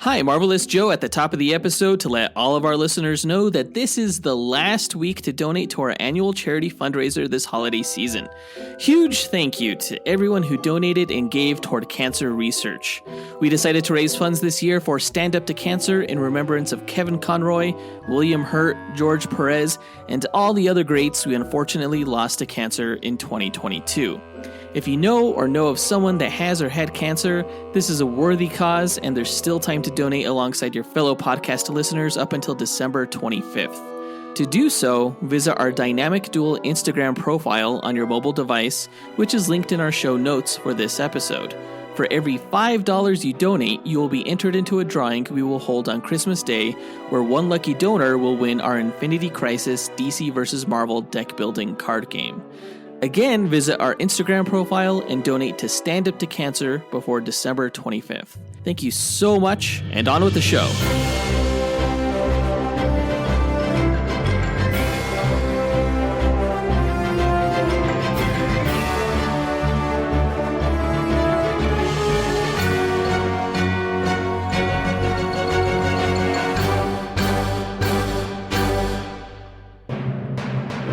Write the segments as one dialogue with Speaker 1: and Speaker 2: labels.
Speaker 1: Hi, Marvelous Joe at the top of the episode to let all of our listeners know that this is the last week to donate to our annual charity fundraiser this holiday season. Huge thank you to everyone who donated and gave toward cancer research. We decided to raise funds this year for Stand Up to Cancer in remembrance of Kevin Conroy, William Hurt, George Perez, and all the other greats we unfortunately lost to cancer in 2022. If you know or know of someone that has or had cancer, this is a worthy cause, and there's still time to donate alongside your fellow podcast listeners up until December 25th. To do so, visit our Dynamic Duel Instagram profile on your mobile device, which is linked in our show notes for this episode. For every $5 you donate, you will be entered into a drawing we will hold on Christmas Day, where one lucky donor will win our Infinity Crisis DC vs. Marvel deck building card game. Again, visit our Instagram profile and donate to Stand Up to Cancer before December 25th. Thank you so much, and on with the show.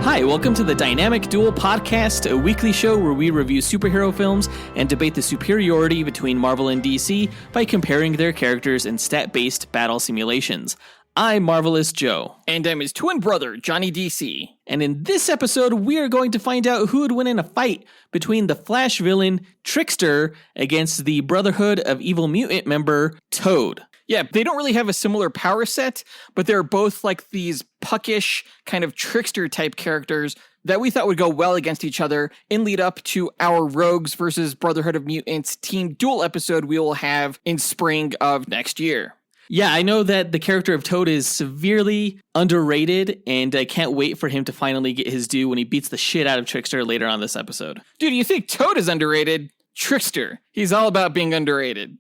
Speaker 1: Hi, welcome to the Dynamic Duel Podcast, a weekly show where we review superhero films and debate the superiority between Marvel and DC by comparing their characters in stat-based battle simulations. I'm Marvelous Joe.
Speaker 2: And I'm his twin brother, Johnny DC.
Speaker 1: And in this episode, we are going to find out who would win in a fight between the Flash villain Trickster against the Brotherhood of Evil Mutant member Toad.
Speaker 2: Yeah, they don't really have a similar power set, but they're both like these puckish kind of trickster type characters that we thought would go well against each other in lead up to our Rogues versus Brotherhood of Mutants Team Duel episode we will have in spring of next year.
Speaker 1: Yeah, I know that the character of Toad is severely underrated, and I can't wait for him to finally get his due when he beats the shit out of Trickster later on this episode.
Speaker 2: Dude, you think Toad is underrated? Trickster. He's all about being underrated.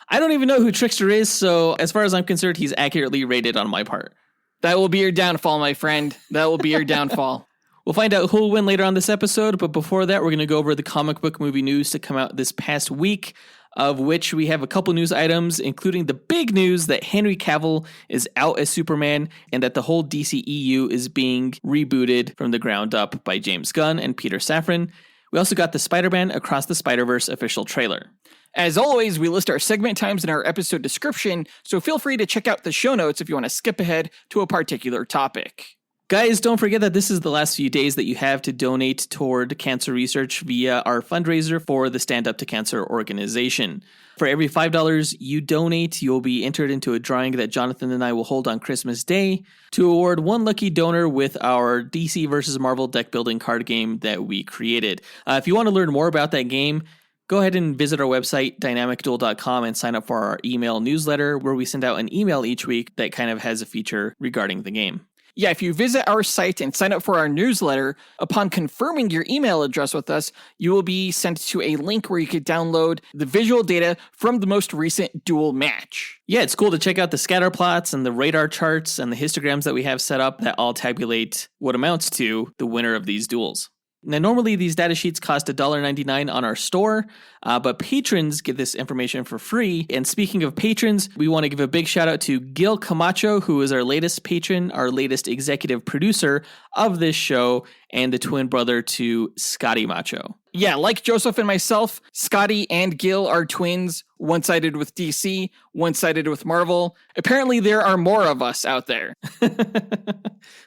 Speaker 1: I don't even know who Trickster is, so as far as I'm concerned, he's accurately rated on my part.
Speaker 2: That will be your downfall, my friend. That will be your downfall.
Speaker 1: We'll find out who will win later on this episode, but before that, we're going to go over the comic book movie news to come out this past week, of which we have a couple news items, including the big news that Henry Cavill is out as Superman and that the whole DCEU is being rebooted from the ground up by James Gunn and Peter Safran. We also got the Spider-Man Across the Spider-Verse official trailer.
Speaker 2: As always, we list our segment times in our episode description, so feel free to check out the show notes if you want to skip ahead to a particular topic.
Speaker 1: Guys, don't forget that this is the last few days that you have to donate toward cancer research via our fundraiser for the Stand Up to Cancer organization. For every $5 you donate, you'll be entered into a drawing that Jonathan and I will hold on Christmas Day to award one lucky donor with our DC vs. Marvel deck building card game that we created. If you want to learn more about that game, go ahead and visit our website, dynamicduel.com, and sign up for our email newsletter where we send out an email each week that kind of has a feature regarding the game.
Speaker 2: Yeah, if you visit our site and sign up for our newsletter, upon confirming your email address with us, you will be sent to a link where you can download the visual data from the most recent Duel match.
Speaker 1: Yeah, it's cool to check out the scatter plots and the radar charts and the histograms that we have set up that all tabulate what amounts to the winner of these duels. Now, normally these data sheets cost $1.99 on our store, but patrons get this information for free. And speaking of patrons, we want to give a big shout out to Gil Camacho, who is our latest patron, our latest executive producer of this show, and the twin brother to Scotty Macho.
Speaker 2: Yeah, like Joseph and myself, Scotty and Gil are twins, one-sided with DC, one-sided with Marvel. Apparently there are more of us out there.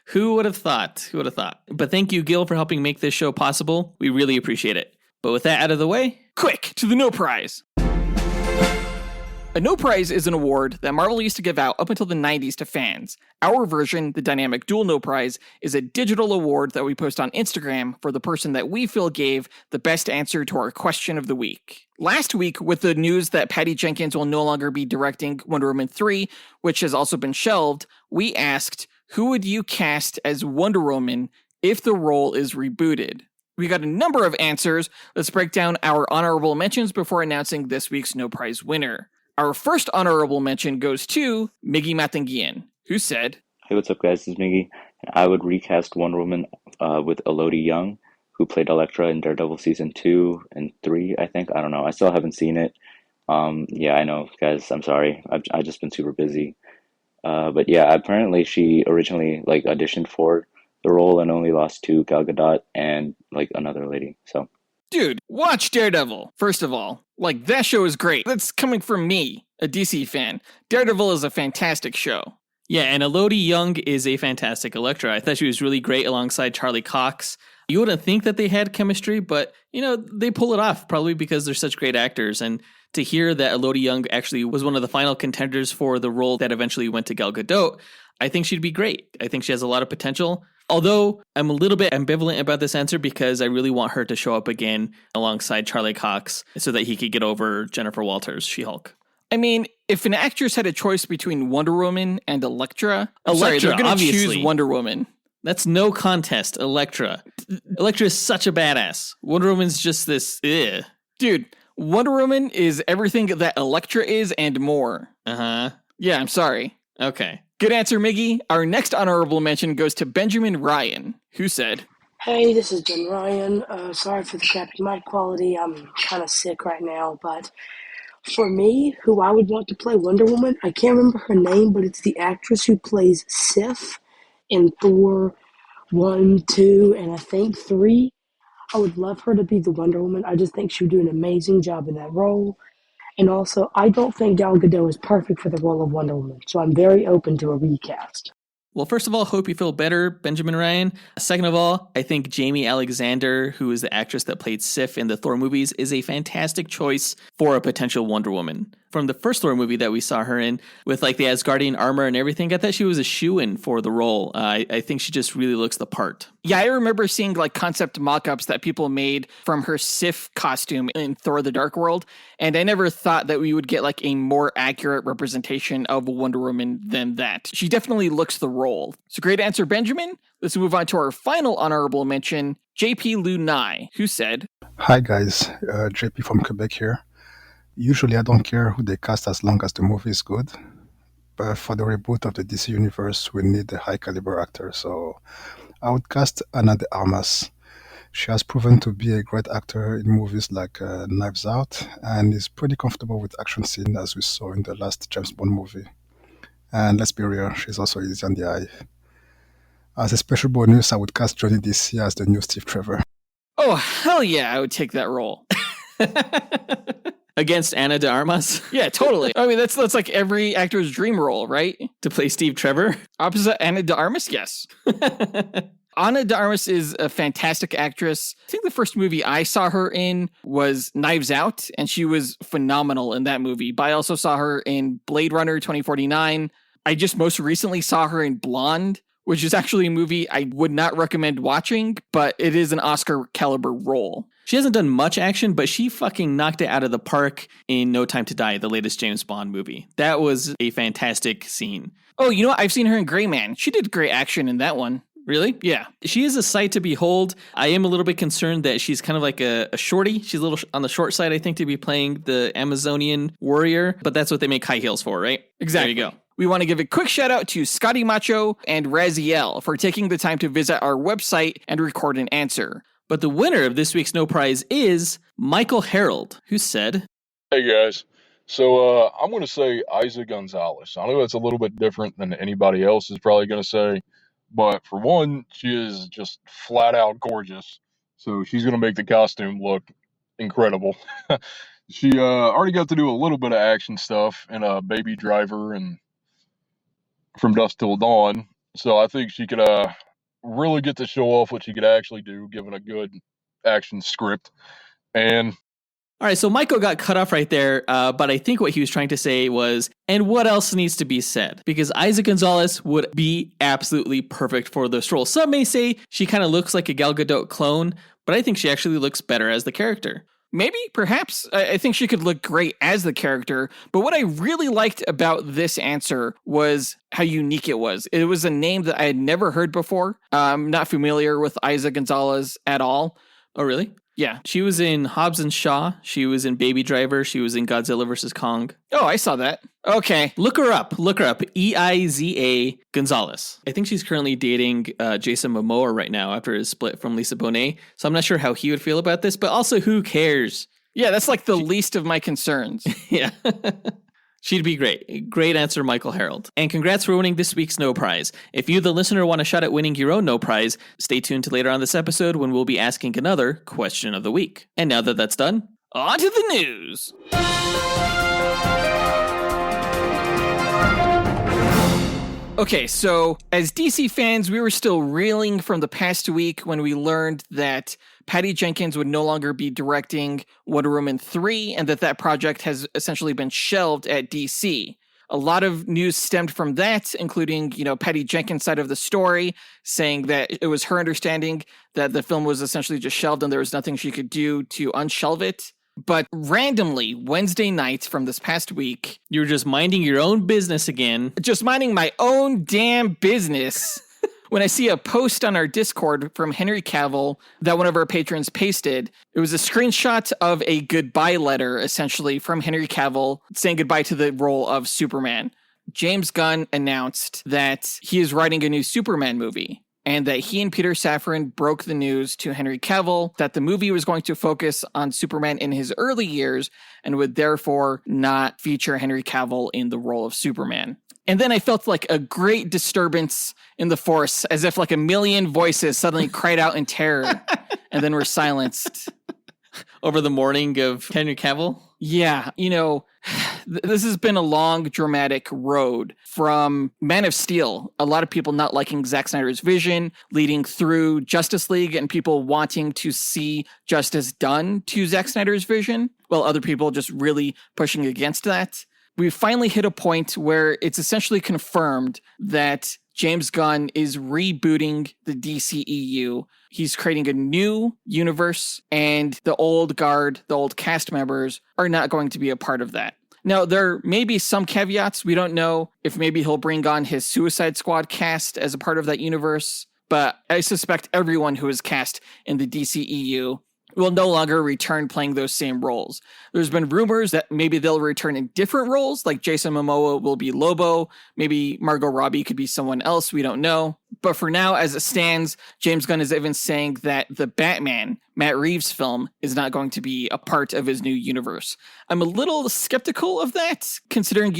Speaker 1: Who would have thought? Who would have thought? But thank you, Gil, for helping make this show possible. We really appreciate it. But with that out of the way,
Speaker 2: quick to the No Prize. A No Prize is an award that Marvel used to give out up until the 90s to fans. Our version, the Dynamic Duel No Prize, is a digital award that we post on Instagram for the person that we feel gave the best answer to our question of the week. Last week, with the news that Patty Jenkins will no longer be directing Wonder Woman 3, which has also been shelved, we asked, who would you cast as Wonder Woman if the role is rebooted? We got a number of answers. Let's break down our honorable mentions before announcing this week's No Prize winner. Our first honorable mention goes to Miggy Matanguihan, who said,
Speaker 3: Hey, what's up, guys? This is Miggy. I would recast Wonder Woman with Elodie Young, who played Elektra in Daredevil Season 2 and 3, I think. I don't know. I still haven't seen it. Yeah, I know, guys. I'm sorry. I've just been super busy. But yeah, apparently she originally like auditioned for the role and only lost to Gal Gadot and like another lady. So
Speaker 2: Dude, watch Daredevil, first of all. Like, that show is great. That's coming from me, a DC fan. Daredevil is a fantastic show.
Speaker 1: Yeah, and Elodie Young is a fantastic Elektra. I thought she was really great alongside Charlie Cox. You wouldn't think that they had chemistry, but, they pull it off, probably because they're such great actors. And to hear that Elodie Young actually was one of the final contenders for the role that eventually went to Gal Gadot, I think she'd be great. I think she has a lot of potential. Although I'm a little bit ambivalent about this answer because I really want her to show up again alongside Charlie Cox so that he could get over Jennifer Walters' She-Hulk.
Speaker 2: I mean, if an actress had a choice between Wonder Woman and Elektra, they're going to choose Wonder Woman.
Speaker 1: That's no contest, Elektra. Elektra is such a badass. Wonder Woman's just this, ugh.
Speaker 2: Dude, Wonder Woman is everything that Elektra is and more.
Speaker 1: Uh-huh.
Speaker 2: Yeah, I'm sorry.
Speaker 1: Okay.
Speaker 2: Good answer, Miggy. Our next honorable mention goes to Benjamin Ryan, who said,
Speaker 4: Hey, this is Ben Ryan. Sorry for the crappy mic quality. I'm kind of sick right now, but for me, who I would want to play Wonder Woman, I can't remember her name, but it's the actress who plays Sif in Thor 1, 2, and I think 3. I would love her to be the Wonder Woman. I just think she would do an amazing job in that role. And also, I don't think Gal Gadot is perfect for the role of Wonder Woman, so I'm very open to a recast.
Speaker 1: Well, first of all, hope you feel better, Benjamin Ryan. Second of all, I think Jamie Alexander, who is the actress that played Sif in the Thor movies, is a fantastic choice for a potential Wonder Woman. From the first Thor movie that we saw her in, with like the Asgardian armor and everything, I thought she was a shoo-in for the role. I think she just really looks the part.
Speaker 2: Yeah, I remember seeing like concept mock-ups that people made from her Sif costume in Thor: The Dark World, and I never thought that we would get like a more accurate representation of Wonder Woman than that. She definitely looks the role. So great answer, Benjamin. Let's move on to our final honorable mention, JP Lunai, who said,
Speaker 5: Hi guys, JP from Quebec here. Usually I don't care who they cast as long as the movie is good, but for the reboot of the DC universe we need a high caliber actor, so I would cast Ana de Armas. She has proven to be a great actor in movies like Knives Out and is pretty comfortable with action scenes as we saw in the last James Bond movie. And let's be real, she's also easy on the eye. As a special bonus, I would cast Johnny DC as the new Steve Trevor.
Speaker 2: Oh, hell yeah, I would take that role.
Speaker 1: Against Ana de Armas?
Speaker 2: Yeah, totally. I mean, that's like every actor's dream role, right?
Speaker 1: To play Steve Trevor?
Speaker 2: Opposite Ana de Armas? Yes. Ana de Armas is a fantastic actress. I think the first movie I saw her in was Knives Out, and she was phenomenal in that movie. But I also saw her in Blade Runner 2049. I just most recently saw her in Blonde, which is actually a movie I would not recommend watching, but it is an Oscar caliber role.
Speaker 1: She hasn't done much action, but she fucking knocked it out of the park in No Time to Die, the latest James Bond movie. That was a fantastic scene.
Speaker 2: Oh, you know what? I've seen her in Gray Man. She did great action in that one.
Speaker 1: Really?
Speaker 2: Yeah.
Speaker 1: She is a sight to behold. I am a little bit concerned that she's kind of like a shorty. She's a little on the short side, I think, to be playing the Amazonian warrior, but that's what they make high heels for, right?
Speaker 2: Exactly.
Speaker 1: There you go.
Speaker 2: We want to give a quick shout out to Scotty Macho and Raziel for taking the time to visit our website and record an answer.
Speaker 1: But the winner of this week's No Prize is Michael Harold, who said,
Speaker 6: Hey guys, so I'm going to say Isa Gonzalez. I know that's a little bit different than anybody else is probably going to say, but for one, she is just flat out gorgeous. So she's going to make the costume look incredible. She already got to do a little bit of action stuff in Baby Driver and From Dusk Till Dawn. So I think she could really get to show off what she could actually do given a good action script. And
Speaker 1: all right, so Michael got cut off right there, but I think what he was trying to say was, and what else needs to be said? Because Isa Gonzalez would be absolutely perfect for this role. Some may say she kind of looks like a Gal Gadot clone, but I think she actually looks better as the character.
Speaker 2: Maybe, perhaps. I think she could look great as the character, but what I really liked about this answer was how unique it was. It was a name that I had never heard before. I'm not familiar with Isa Gonzalez at all.
Speaker 1: Oh, really?
Speaker 2: Yeah.
Speaker 1: She was in Hobbs and Shaw. She was in Baby Driver. She was in Godzilla vs. Kong.
Speaker 2: Oh, I saw that. Okay.
Speaker 1: Look her up. Eiza Gonzalez. I think she's currently dating Jason Momoa right now after his split from Lisa Bonet. So I'm not sure how he would feel about this, but also who cares?
Speaker 2: Yeah, that's like the least of my concerns.
Speaker 1: Yeah. She'd be great. Great answer, Michael Harold. And congrats for winning this week's No Prize. If you, the listener, want a shot at winning your own No Prize, stay tuned to later on this episode when we'll be asking another question of the week. And now that that's done, on to the news.
Speaker 2: Okay, so as DC fans, we were still reeling from the past week when we learned that Patty Jenkins would no longer be directing Wonder Woman 3 and that project has essentially been shelved at DC. A lot of news stemmed from that, including, Patty Jenkins' side of the story, saying that it was her understanding that the film was essentially just shelved and there was nothing she could do to unshelve it. But randomly, Wednesday night from this past week...
Speaker 1: You were just minding your own business again.
Speaker 2: Just minding my own damn business. When I see a post on our Discord from Henry Cavill that one of our patrons pasted, it was a screenshot of a goodbye letter, essentially, from Henry Cavill saying goodbye to the role of Superman. James Gunn announced that he is writing a new Superman movie, and that he and Peter Safran broke the news to Henry Cavill that the movie was going to focus on Superman in his early years and would therefore not feature Henry Cavill in the role of Superman. And then I felt like a great disturbance in the force, as if like a million voices suddenly cried out in terror and then were silenced.
Speaker 1: Over the morning of Henry Cavill?
Speaker 2: Yeah, this has been a long, dramatic road from Man of Steel. A lot of people not liking Zack Snyder's vision, leading through Justice League and people wanting to see justice done to Zack Snyder's vision, while other people just really pushing against that. We finally hit a point where it's essentially confirmed that James Gunn is rebooting the DCEU. He's creating a new universe, and the old guard, the old cast members, are not going to be a part of that. Now, there may be some caveats. We don't know if maybe he'll bring on his Suicide Squad cast as a part of that universe, but I suspect everyone who is cast in the DCEU will no longer return playing those same roles. There's been rumors that maybe they'll return in different roles, like Jason Momoa will be Lobo, maybe Margot Robbie could be someone else, we don't know. But for now, as it stands, James Gunn is even saying that the Batman, Matt Reeves' film, is not going to be a part of his new universe. I'm a little skeptical of that, considering,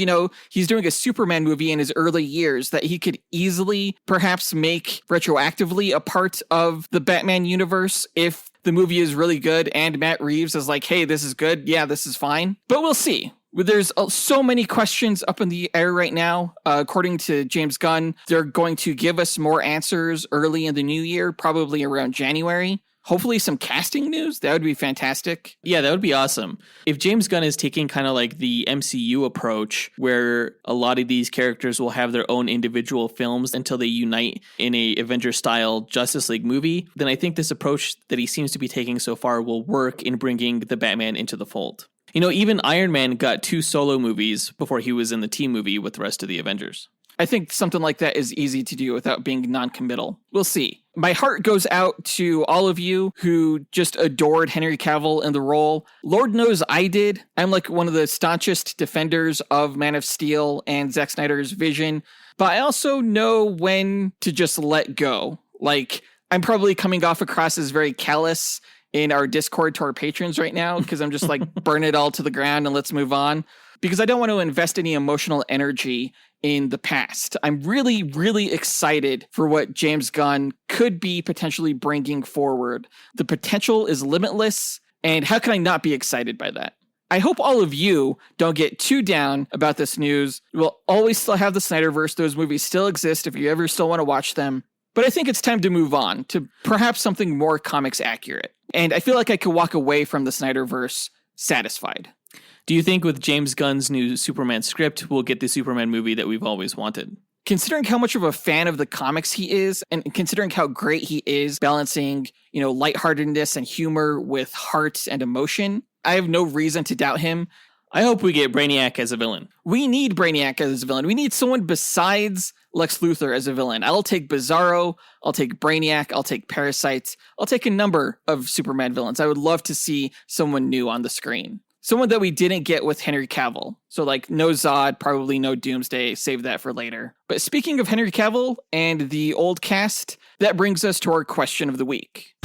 Speaker 2: he's doing a Superman movie in his early years that he could easily perhaps make retroactively a part of the Batman universe if the movie is really good and Matt Reeves is like, hey, this is good. Yeah, this is fine. But we'll see. There's so many questions up in the air right now. According to James Gunn, they're going to give us more answers early in the new year, probably around January. Hopefully some casting news. That would be fantastic.
Speaker 1: Yeah, that would be awesome. If James Gunn is taking kind of like the MCU approach, where a lot of these characters will have their own individual films until they unite in a Avengers-style Justice League movie, then I think this approach that he seems to be taking so far will work in bringing the Batman into the fold. Even Iron Man got 2 solo movies before he was in the team movie with the rest of the Avengers.
Speaker 2: I think something like that is easy to do without being non-committal. We'll see. My heart goes out to all of you who just adored Henry Cavill in the role. Lord knows I did. I'm like one of the staunchest defenders of Man of Steel and Zack Snyder's vision, but I also know when to just let go. Like, I'm probably coming off across as very callous in our Discord to our patrons right now, because I'm just like, burn it all to the ground and let's move on. Because I don't want to invest any emotional energy in the past. I'm really, really excited for what James Gunn could be potentially bringing forward. The potential is limitless, and how can I not be excited by that? I hope all of you don't get too down about this news. We'll always still have the Snyderverse. Those movies still exist if you ever still want to watch them. But I think it's time to move on to perhaps something more comics accurate. And I feel like I could walk away from the Snyderverse satisfied.
Speaker 1: Do you think with James Gunn's new Superman script, we'll get the Superman movie that we've always wanted?
Speaker 2: Considering how much of a fan of the comics he is, and considering how great he is balancing, lightheartedness and humor with heart and emotion, I have no reason to doubt him.
Speaker 1: I hope we get Brainiac as a villain.
Speaker 2: We need Brainiac as a villain. We need someone besides Lex Luthor as a villain. I'll take Bizarro. I'll take Brainiac. I'll take Parasite. I'll take a number of Superman villains. I would love to see someone new on the screen. Someone that we didn't get with Henry Cavill. So like no Zod, probably no Doomsday, save that for later. But speaking of Henry Cavill and the old cast, that brings us to our question of the week.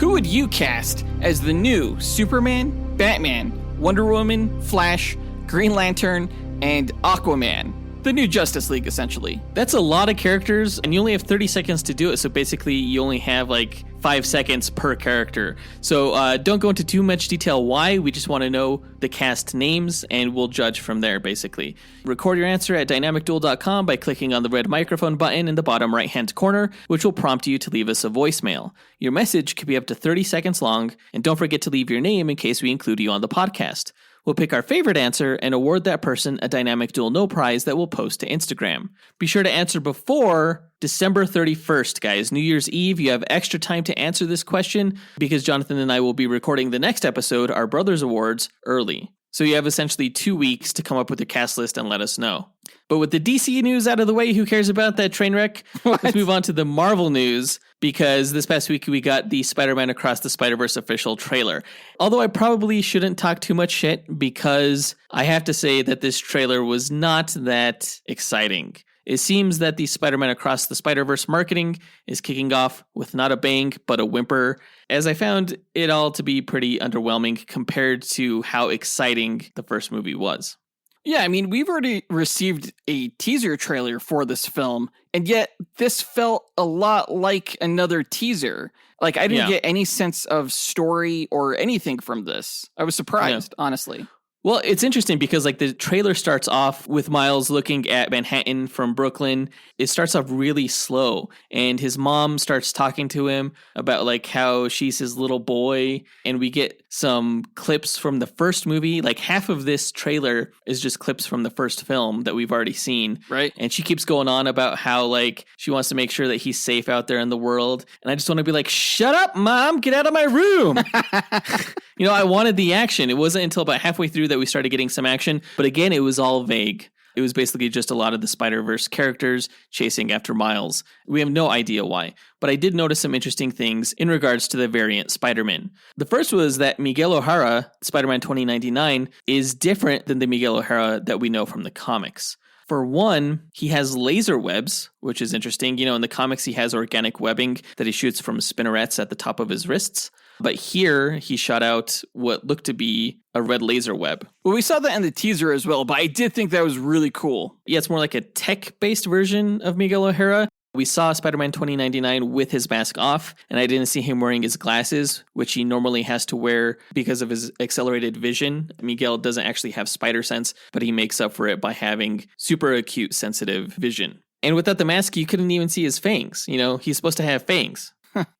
Speaker 2: Who would you cast as the new Superman, Batman, Wonder Woman, Flash, Green Lantern, and Aquaman? The new Justice League, essentially.
Speaker 1: That's a lot of characters, and you only have 30 seconds to do it, so basically you only have like 5 seconds per character. So don't go into too much detail why, we just want to know the cast names, and we'll judge from there, basically. Record your answer at dynamicduel.com by clicking on the red microphone button in the bottom right-hand corner, which will prompt you to leave us a voicemail. Your message could be up to 30 seconds long, and don't forget to leave your name in case we include you on the podcast. We'll pick our favorite answer and award that person a Dynamic Duel No Prize that we'll post to Instagram. Be sure to answer before December 31st, guys. New Year's Eve, you have extra time to answer this question because Jonathan and I will be recording the next episode, our Brothers Awards, early. So you have essentially 2 weeks to come up with your cast list and let us know. But with the DC news out of the way, who cares about that train wreck? Let's move on to the Marvel news, because this past week we got the Spider-Man Across the Spider-Verse official trailer. Although I probably shouldn't talk too much shit, because I have to say that this trailer was not that exciting. It seems that the Spider-Man Across the Spider-Verse marketing is kicking off with not a bang, but a whimper, as I found it all to be pretty underwhelming compared to how exciting the first movie was.
Speaker 2: Yeah, I mean, we've already received a teaser trailer for this film, and yet this felt a lot like another teaser. Like, I didn't get any sense of story or anything from this. I was surprised, honestly.
Speaker 1: Well, it's interesting because like the trailer starts off with Miles looking at Manhattan from Brooklyn. It starts off really slow, and his mom starts talking to him about like how she's his little boy, and we get some clips from the first movie. Like half of this trailer is just clips from the first film that we've already seen.
Speaker 2: Right.
Speaker 1: And she keeps going on about how like she wants to make sure that he's safe out there in the world. And I just want to be like, shut up, Mom, get out of my room. You know, I wanted the action. It wasn't until about halfway through that we started getting some action. But again, it was all vague. It was basically just a lot of the Spider-Verse characters chasing after Miles. We have no idea why. But I did notice some interesting things in regards to the variant Spider-Man. The first was that Miguel O'Hara, Spider-Man 2099, is different than the Miguel O'Hara that we know from the comics. For one, he has laser webs, which is interesting. You know, in the comics, he has organic webbing that he shoots from spinnerets at the top of his wrists. But here, he shot out what looked to be a red laser web.
Speaker 2: Well, we saw that in the teaser as well, but I did think that was really cool.
Speaker 1: Yeah, it's more like a tech-based version of Miguel O'Hara. We saw Spider-Man 2099 with his mask off, and I didn't see him wearing his glasses, which he normally has to wear because of his accelerated vision. Miguel doesn't actually have spider sense, but he makes up for it by having super acute sensitive vision. And without the mask, you couldn't even see his fangs. You know, he's supposed to have fangs.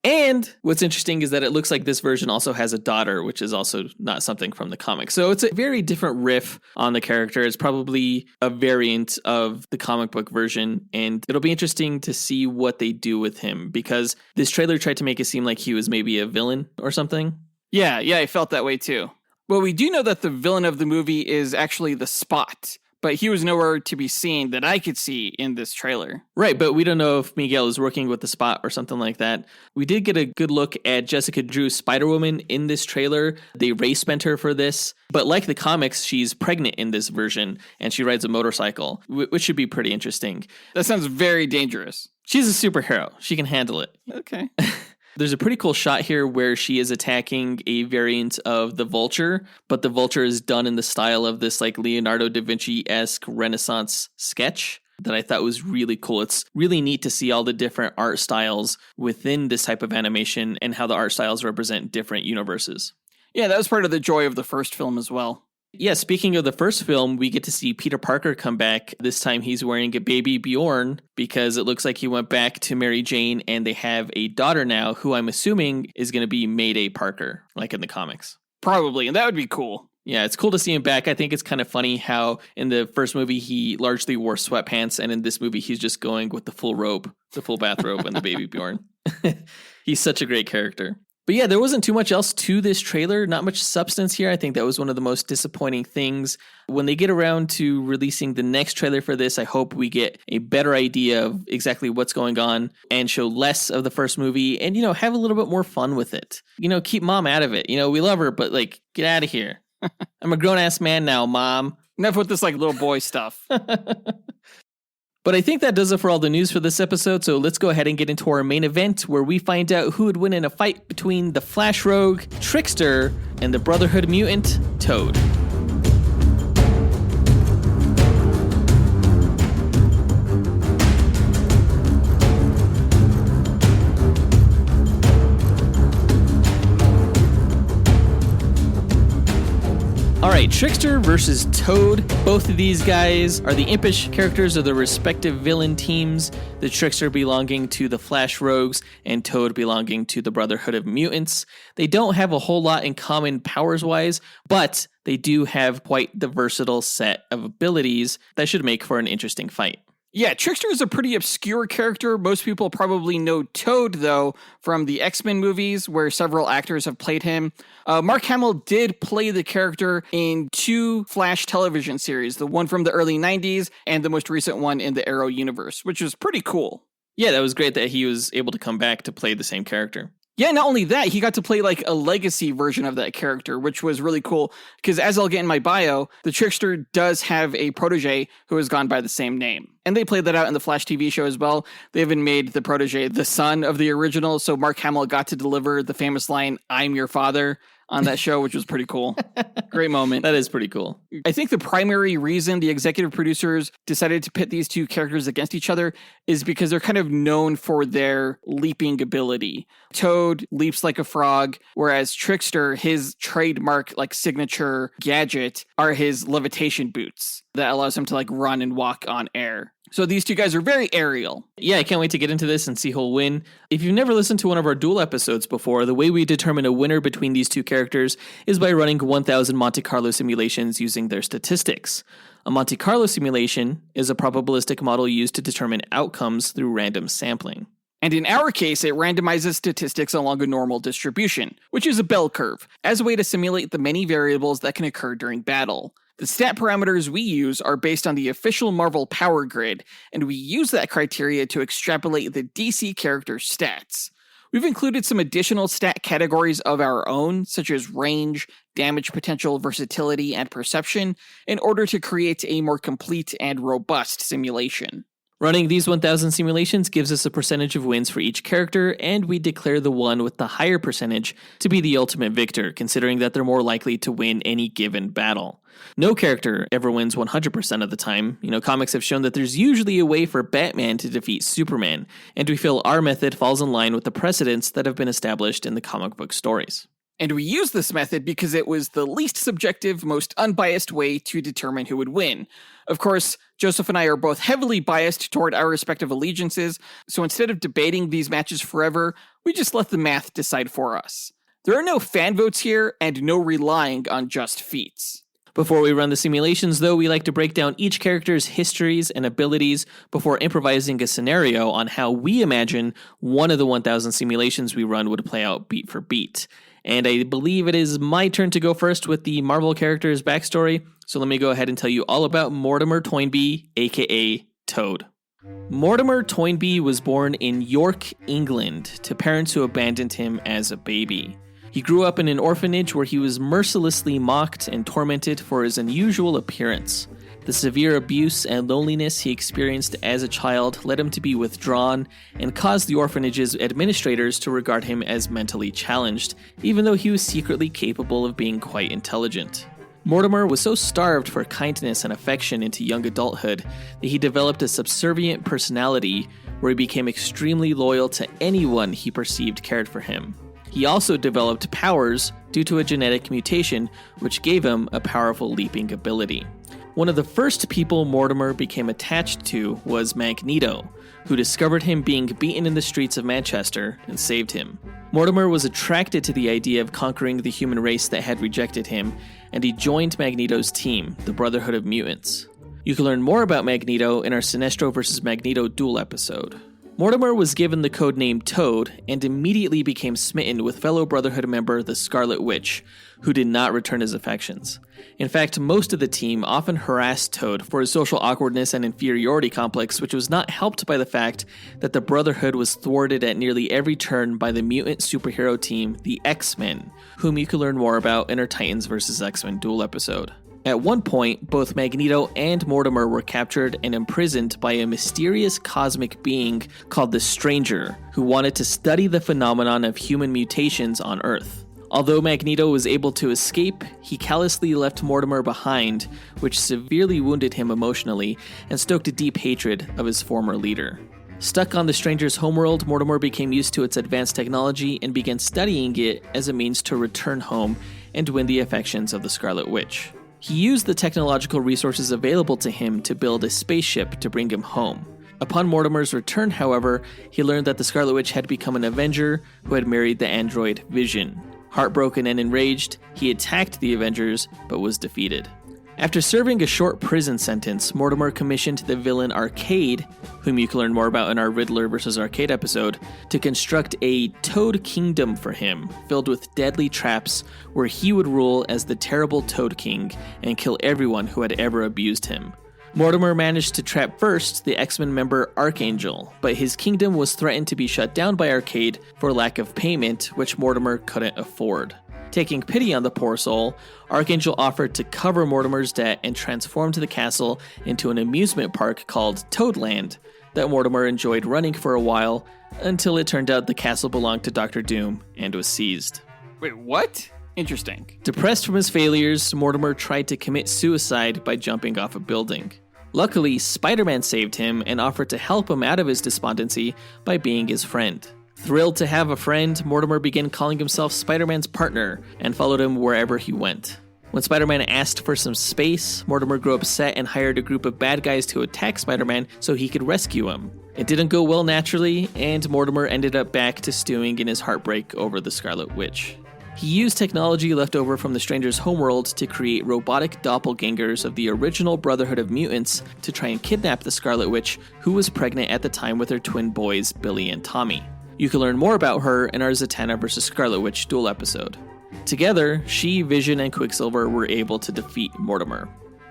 Speaker 1: And what's interesting is that it looks like this version also has a daughter, which is also not something from the comics. So it's a very different riff on the character. It's probably a variant of the comic book version, and it'll be interesting to see what they do with him, because this trailer tried to make it seem like he was maybe a villain or something.
Speaker 2: Yeah, I felt that way too. Well, we do know that the villain of the movie is actually the Spot, but he was nowhere to be seen that I could see in this trailer.
Speaker 1: Right, but we don't know if Miguel is working with the Spot or something like that. We did get a good look at Jessica Drew's Spider-Woman in this trailer. They race-bent her for this. But like the comics, she's pregnant in this version, and she rides a motorcycle, which should be pretty interesting.
Speaker 2: That sounds very dangerous.
Speaker 1: She's a superhero. She can handle it.
Speaker 2: Okay.
Speaker 1: There's a pretty cool shot here where she is attacking a variant of the Vulture, but the Vulture is done in the style of this like Leonardo da Vinci-esque Renaissance sketch that I thought was really cool. It's really neat to see all the different art styles within this type of animation and how the art styles represent different universes.
Speaker 2: Yeah, that was part of the joy of the first film as well.
Speaker 1: Yeah, speaking of the first film, we get to see Peter Parker come back. This time he's wearing a baby Bjorn because it looks like he went back to Mary Jane and they have a daughter now who I'm assuming is going to be Mayday Parker, like in the comics.
Speaker 2: Probably, and that would be cool.
Speaker 1: Yeah, it's cool to see him back. I think it's kind of funny how in the first movie he largely wore sweatpants, and in this movie he's just going with the full robe, the full bathrobe and the baby Bjorn. He's such a great character. But yeah, there wasn't too much else to this trailer, not much substance here. I think that was one of the most disappointing things. When they get around to releasing the next trailer for this, I hope we get a better idea of exactly what's going on and show less of the first movie and, you know, have a little bit more fun with it. You know, keep Mom out of it. You know, we love her, but like, get out of here. I'm a grown-ass man now, Mom.
Speaker 2: Enough with this like little boy stuff.
Speaker 1: But I think that does it for all the news for this episode, so let's go ahead and get into our main event where we find out who would win in a fight between the Flash Rogue, Trickster, and the Brotherhood mutant, Toad. Alright, Trickster versus Toad. Both of these guys are the impish characters of their respective villain teams, the Trickster belonging to the Flash Rogues and Toad belonging to the Brotherhood of Mutants. They don't have a whole lot in common powers-wise, but they do have quite the versatile set of abilities that should make for an interesting fight.
Speaker 2: Yeah, Trickster is a pretty obscure character. Most people probably know Toad, though, from the X-Men movies, where several actors have played him. Mark Hamill did play the character in 2 Flash television series, the one from the early 90s and the most recent one in the Arrow universe, which was pretty cool.
Speaker 1: Yeah, that was great that he was able to come back to play the same character.
Speaker 2: Yeah, not only that, he got to play like a legacy version of that character, which was really cool. Because as I'll get in my bio, the Trickster does have a protege who has gone by the same name. And they played that out in the Flash TV show as well. They even made the protege the son of the original. So Mark Hamill got to deliver the famous line, "I'm your father," on that show, which was pretty cool. Great moment.
Speaker 1: That is pretty cool.
Speaker 2: I think the primary reason the executive producers decided to pit these two characters against each other is because they're kind of known for their leaping ability. Toad leaps like a frog, whereas Trickster, his trademark like signature gadget are his levitation boots that allows him to like run and walk on air. So these two guys are very aerial.
Speaker 1: Yeah, I can't wait to get into this and see who'll win. If you've never listened to one of our Duel episodes before, the way we determine a winner between these two characters is by running 1,000 Monte Carlo simulations using their statistics. A Monte Carlo simulation is a probabilistic model used to determine outcomes through random sampling.
Speaker 2: And in our case, it randomizes statistics along a normal distribution, which is a bell curve, as a way to simulate the many variables that can occur during battle. The stat parameters we use are based on the official Marvel power grid, and we use that criteria to extrapolate the DC character stats. We've included some additional stat categories of our own, such as range, damage potential, versatility, and perception, in order to create a more complete and robust simulation.
Speaker 1: Running these 1,000 simulations gives us a percentage of wins for each character, and we declare the one with the higher percentage to be the ultimate victor, considering that they're more likely to win any given battle. No character ever wins 100% of the time. Comics have shown that there's usually a way for Batman to defeat Superman, and we feel our method falls in line with the precedents that have been established in the comic book stories.
Speaker 2: And we use this method because it was the least subjective, most unbiased way to determine who would win. Of course, Joseph and I are both heavily biased toward our respective allegiances, so instead of debating these matches forever, we just let the math decide for us. There are no fan votes here, and no relying on just feats.
Speaker 1: Before we run the simulations, though, we like to break down each character's histories and abilities before improvising a scenario on how we imagine one of the 1,000 simulations we run would play out beat for beat. And I believe it is my turn to go first with the Marvel character's backstory, so let me go ahead and tell you all about Mortimer Toynbee, aka Toad. Mortimer Toynbee was born in York, England, to parents who abandoned him as a baby. He grew up in an orphanage where he was mercilessly mocked and tormented for his unusual appearance. The severe abuse and loneliness he experienced as a child led him to be withdrawn and caused the orphanage's administrators to regard him as mentally challenged, even though he was secretly capable of being quite intelligent. Mortimer was so starved for kindness and affection into young adulthood that he developed a subservient personality where he became extremely loyal to anyone he perceived cared for him. He also developed powers due to a genetic mutation which gave him a powerful leaping ability. One of the first people Mortimer became attached to was Magneto, who discovered him being beaten in the streets of Manchester and saved him. Mortimer was attracted to the idea of conquering the human race that had rejected him, and he joined Magneto's team, the Brotherhood of Mutants. You can learn more about Magneto in our Sinestro vs. Magneto Duel episode. Mortimer was given the codename Toad and immediately became smitten with fellow Brotherhood member the Scarlet Witch, who did not return his affections. In fact, most of the team often harassed Toad for his social awkwardness and inferiority complex, which was not helped by the fact that the Brotherhood was thwarted at nearly every turn by the mutant superhero team, the X-Men, whom you can learn more about in our Titans vs. X-Men Duel episode. At one point, both Magneto and Mortimer were captured and imprisoned by a mysterious cosmic being called the Stranger, who wanted to study the phenomenon of human mutations on Earth. Although Magneto was able to escape, he callously left Mortimer behind, which severely wounded him emotionally and stoked a deep hatred of his former leader. Stuck on the Stranger's homeworld, Mortimer became used to its advanced technology and began studying it as a means to return home and win the affections of the Scarlet Witch. He used the technological resources available to him to build a spaceship to bring him home. Upon Mortimer's return, however, he learned that the Scarlet Witch had become an Avenger who had married the android Vision. Heartbroken and enraged, he attacked the Avengers, but was defeated. After serving a short prison sentence, Mortimer commissioned the villain Arcade, whom you can learn more about in our Riddler vs. Arcade episode, to construct a Toad Kingdom for him, filled with deadly traps, where he would rule as the terrible Toad King and kill everyone who had ever abused him. Mortimer managed to trap first the X-Men member Archangel, but his kingdom was threatened to be shut down by Arcade for lack of payment, which Mortimer couldn't afford. Taking pity on the poor soul, Archangel offered to cover Mortimer's debt and transformed the castle into an amusement park called Toadland that Mortimer enjoyed running for a while until it turned out the castle belonged to Dr. Doom and was seized.
Speaker 2: Wait, what? Interesting.
Speaker 1: Depressed from his failures, Mortimer tried to commit suicide by jumping off a building. Luckily, Spider-Man saved him and offered to help him out of his despondency by being his friend. Thrilled to have a friend, Mortimer began calling himself Spider-Man's partner and followed him wherever he went. When Spider-Man asked for some space, Mortimer grew upset and hired a group of bad guys to attack Spider-Man so he could rescue him. It didn't go well naturally, and Mortimer ended up back to stewing in his heartbreak over the Scarlet Witch. He used technology left over from the Stranger's homeworld to create robotic doppelgangers of the original Brotherhood of Mutants to try and kidnap the Scarlet Witch, who was pregnant at the time with her twin boys, Billy and Tommy. You can learn more about her in our Zatanna vs. Scarlet Witch Duel episode. Together, she, Vision, and Quicksilver were able to defeat Mortimer.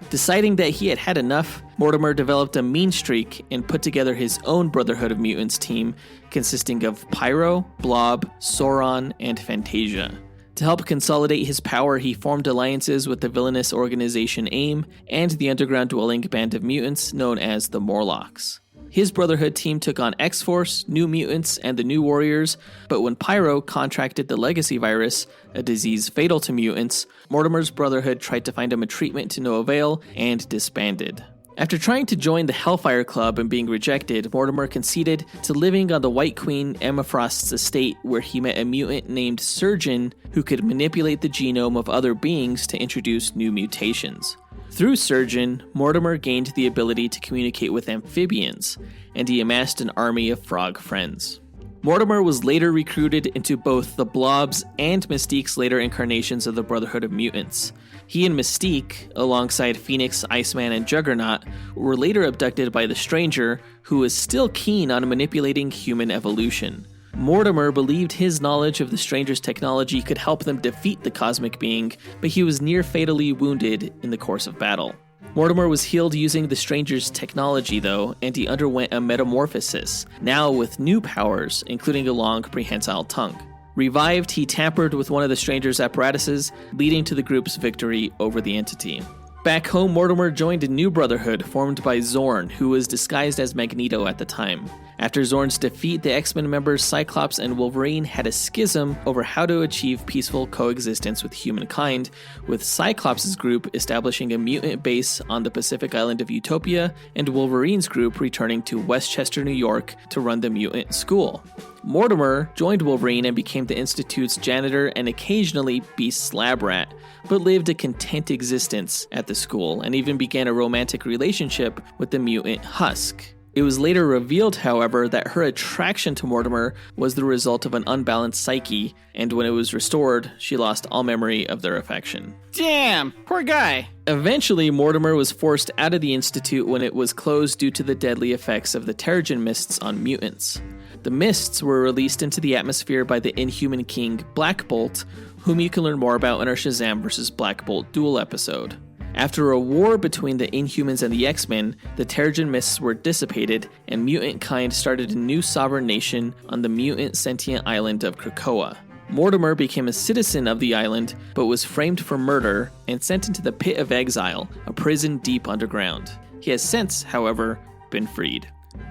Speaker 1: Deciding that he had had enough, Mortimer developed a mean streak and put together his own Brotherhood of Mutants team consisting of Pyro, Blob, Sauron, and Fantasia. To help consolidate his power, he formed alliances with the villainous organization AIM and the underground dwelling band of mutants known as the Morlocks. His Brotherhood team took on X-Force, New Mutants, and the New Warriors, but when Pyro contracted the Legacy Virus, a disease fatal to mutants, Mortimer's Brotherhood tried to find him a treatment to no avail and disbanded. After trying to join the Hellfire Club and being rejected, Mortimer conceded to living on the White Queen Emma Frost's estate, where he met a mutant named Surgeon who could manipulate the genome of other beings to introduce new mutations. Through Surgeon, Mortimer gained the ability to communicate with amphibians, and he amassed an army of frog friends. Mortimer was later recruited into both the Blob's and Mystique's later incarnations of the Brotherhood of Mutants. He and Mystique, alongside Phoenix, Iceman, and Juggernaut, were later abducted by the Stranger, who was still keen on manipulating human evolution. Mortimer believed his knowledge of the Stranger's technology could help them defeat the cosmic being, but he was near fatally wounded in the course of battle. Mortimer was healed using the Stranger's technology, though, and he underwent a metamorphosis, now with new powers, including a long, prehensile tongue. Revived, he tampered with one of the Stranger's apparatuses, leading to the group's victory over the entity. Back home, Mortimer joined a new brotherhood formed by Zorn, who was disguised as Magneto at the time. After Zorn's defeat, the X-Men members Cyclops and Wolverine had a schism over how to achieve peaceful coexistence with humankind, with Cyclops' group establishing a mutant base on the Pacific island of Utopia, and Wolverine's group returning to Westchester, New York to run the mutant school. Mortimer joined Wolverine and became the Institute's janitor and occasionally Beast's lab rat, but lived a content existence at the school and even began a romantic relationship with the mutant Husk. It was later revealed, however, that her attraction to Mortimer was the result of an unbalanced psyche, and when it was restored, she lost all memory of their affection.
Speaker 2: Damn, poor guy.
Speaker 1: Eventually, Mortimer was forced out of the Institute when it was closed due to the deadly effects of the Terrigen mists on mutants. The mists were released into the atmosphere by the Inhuman King Black Bolt, whom you can learn more about in our Shazam vs. Black Bolt Duel episode. After a war between the Inhumans and the X-Men, the Terrigen mists were dissipated, and mutant kind started a new sovereign nation on the mutant sentient island of Krakoa. Mortimer became a citizen of the island, but was framed for murder and sent into the Pit of Exile, a prison deep underground. He has since, however, been freed.